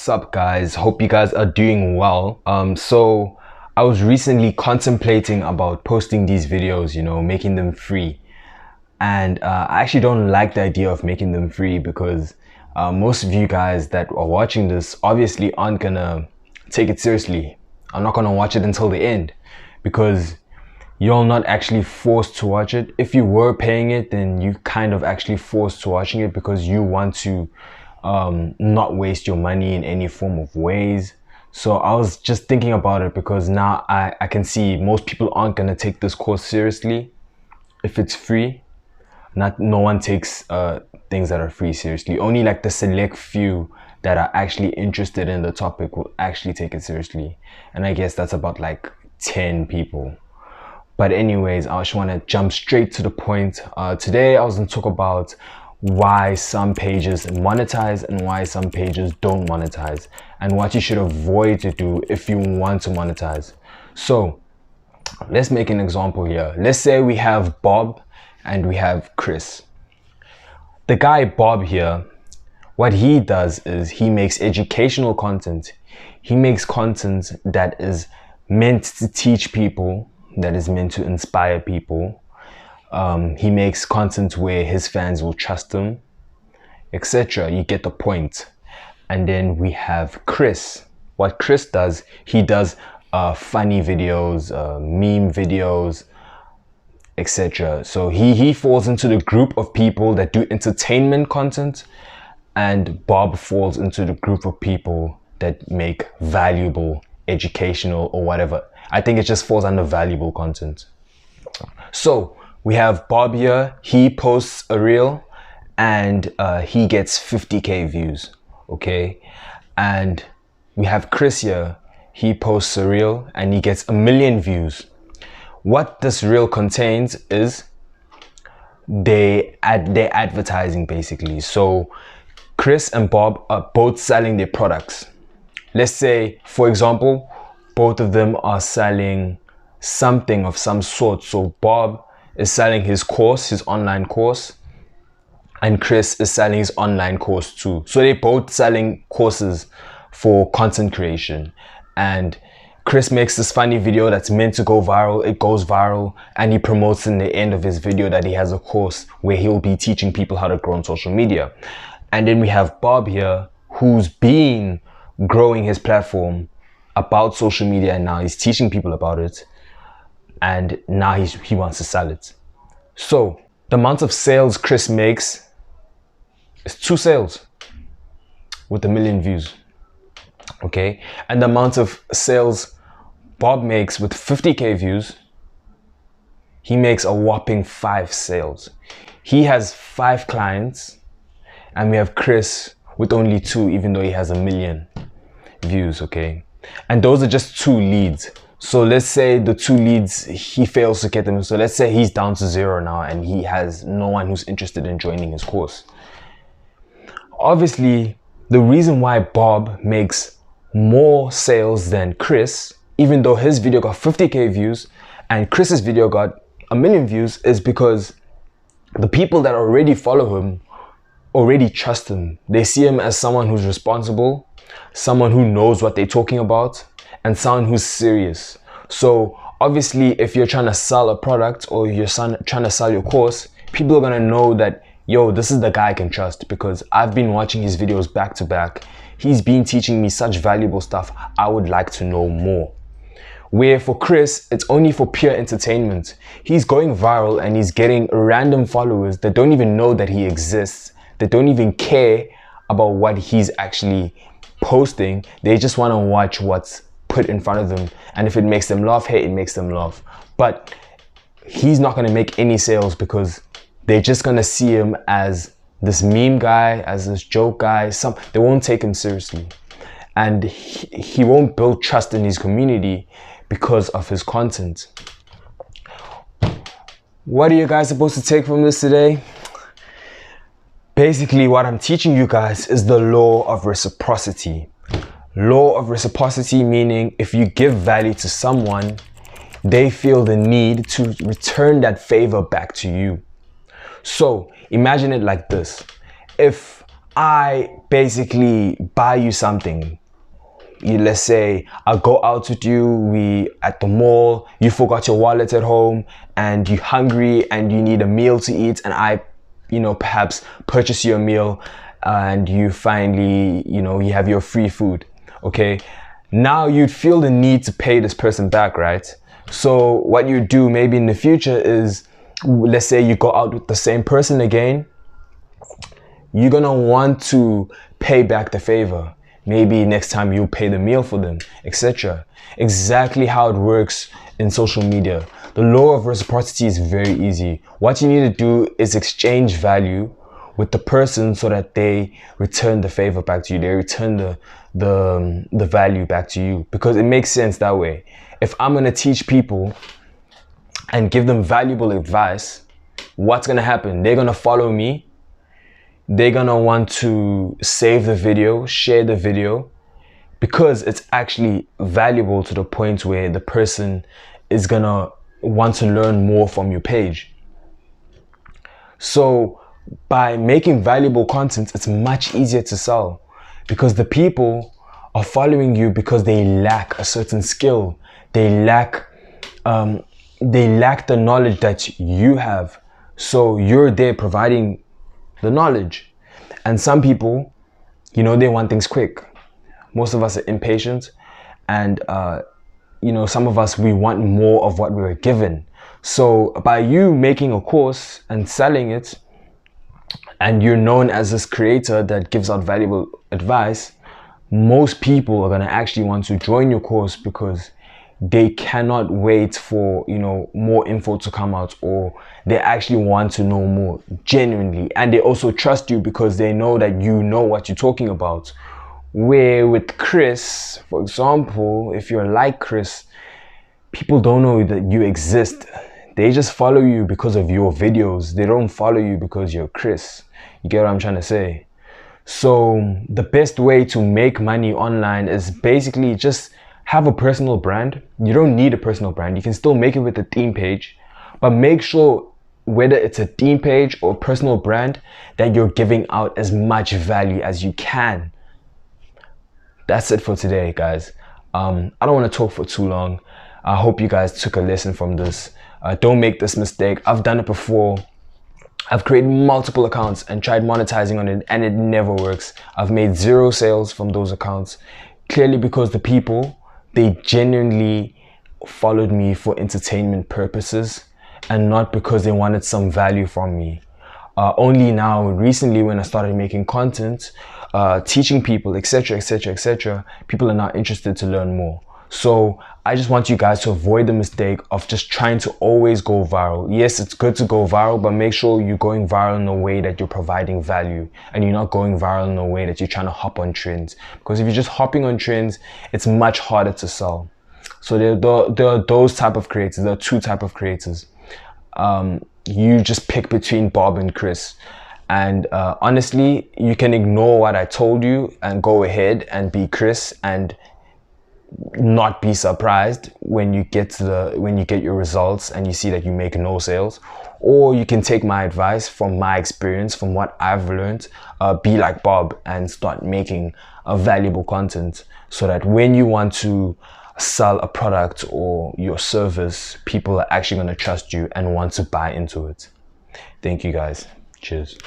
What's up, guys? Hope you guys are doing well. So I was recently contemplating about posting these videos, making them free. And I actually don't like the idea of making them free because most of you guys that are watching this obviously aren't gonna take it seriously. I'm not gonna watch it until the end because you're not actually forced to watch it. If you were paying it, then you kind of actually forced to watching it because you want to not waste your money in any form of ways. So I was just thinking about it because now I can see most people aren't gonna take this course seriously if it's free. No one takes things that are free seriously. Only like the select few that are actually interested in the topic will actually take it seriously. And I guess that's about like 10 people. But anyways, I just want to jump straight to the point. Today I was going to talk about why some pages monetize and why some pages don't monetize, and what you should avoid to do if you want to monetize. So let's make an example here. Let's say we have Bob and we have Chris. The guy Bob here, what he does is he makes educational content. He makes content that is meant to teach people, that is meant to inspire people. He makes content where his fans will trust him, etc. You get the point. And then we have Chris. What Chris does, he does funny videos, meme videos, etc. So he falls into the group of people that do entertainment content, and Bob falls into the group of people that make valuable, educational, or whatever. I think it just falls under valuable content. So we have Bob here. He posts a reel and he gets 50k views, okay? And we have Chris here. He posts a reel and he gets 1 million views. What this reel contains is they're advertising basically. So Chris and Bob are both selling their products. Let's say, for example, both of them are selling something of some sort. So Bob is selling his course, his online course, and Chris is selling his online course too. So they're both selling courses for content creation. And Chris makes this funny video that's meant to go viral. It goes viral, and he promotes in the end of his video that he has a course where he'll be teaching people how to grow on social media. And then we have Bob here, who's been growing his platform about social media, and now he's teaching people about it, and now he wants to sell it. So the amount of sales Chris makes is 2 sales with 1 million views, okay? And the amount of sales Bob makes with 50k views, he makes a whopping 5 sales. He has 5 clients, and we have Chris with only 2, even though he has 1 million views, okay? And those are just 2 leads. So let's say the 2 leads, he fails to get them. So let's say he's down to 0 now and he has no one who's interested in joining his course. Obviously, the reason why Bob makes more sales than Chris, even though his video got 50k views and Chris's video got 1 million views, is because the people that already follow him already trust him. They see him as someone who's responsible, someone who knows what they're talking about, and someone who's serious. So obviously, if you're trying to sell a product or you're trying to sell your course, people are gonna know that, yo, this is the guy I can trust because I've been watching his videos back to back. He's been teaching me such valuable stuff. I would like to know more. Where for Chris, it's only for pure entertainment. He's going viral and he's getting random followers that don't even know that he exists. They don't even care about what he's actually posting. They just want to watch what's put in front of them, and if it makes them laugh, hey, it makes them laugh. But he's not going to make any sales because they're just going to see him as this meme guy, as this joke guy. They won't take him seriously, and he won't build trust in his community because of his content. What are you guys supposed to take from this today? Basically, what I'm teaching you guys is the law of reciprocity. Law of reciprocity meaning if you give value to someone, they feel the need to return that favor back to you. So imagine it like this. If I basically buy you something, let's say I go out with you, we at the mall, you forgot your wallet at home and you're hungry and you need a meal to eat, and I, perhaps purchase you a meal, and you finally, you have your free food. Okay, now you'd feel the need to pay this person back, right? So what you do maybe in the future is, let's say you go out with the same person again, you're gonna want to pay back the favor. Maybe next time you pay the meal for them, etc. Exactly how it works in social media. The law of reciprocity is very easy. What you need to do is exchange value with the person so that they return the favor back to you. They return the value back to you, because it makes sense that way. If I'm gonna teach people and give them valuable advice, what's gonna happen? They're gonna follow me. They're gonna want to save the video, share the video, because it's actually valuable to the point where the person is gonna want to learn more from your page. So by making valuable content, it's much easier to sell, because the people are following you because they lack a certain skill. They lack the knowledge that you have. So you're there providing the knowledge. And some people, they want things quick. Most of us are impatient, and some of us, we want more of what we were given. So by you making a course and selling it, and you're known as this creator that gives out valuable advice, most people are going to actually want to join your course, because they cannot wait for more info to come out, or they actually want to know more genuinely, and they also trust you because they know that you know what you're talking about. Where with Chris, for example, if you're like Chris, people don't know that you exist. They just follow you because of your videos. They don't follow you because you're Chris. You get what I'm trying to say? So the best way to make money online is basically just have a personal brand. You don't need a personal brand. You can still make it with a theme page, but make sure, whether it's a theme page or personal brand, that you're giving out as much value as you can. That's it for today, guys. I don't want to talk for too long. I hope you guys took a lesson from this. Don't make this mistake. I've done it before. I've created multiple accounts and tried monetizing on it, and it never works. I've made 0 sales from those accounts, clearly because the people, they genuinely followed me for entertainment purposes and not because they wanted some value from me. Only now, recently, when I started making content, teaching people, etc., people are now interested to learn more. So I just want you guys to avoid the mistake of just trying to always go viral. Yes, it's good to go viral, but make sure you're going viral in a way that you're providing value, and you're not going viral in a way that you're trying to hop on trends. Because if you're just hopping on trends, it's much harder to sell. So there are those type of creators. There are 2 type of creators. You just pick between Bob and Chris. And honestly, you can ignore what I told you and go ahead and be Chris, and not be surprised when you get your results and you see that you make no sales. Or you can take my advice from my experience, from what I've learned, be like Bob and start making a valuable content, so that when you want to sell a product or your service, people are actually going to trust you and want to buy into it. Thank you guys. Cheers.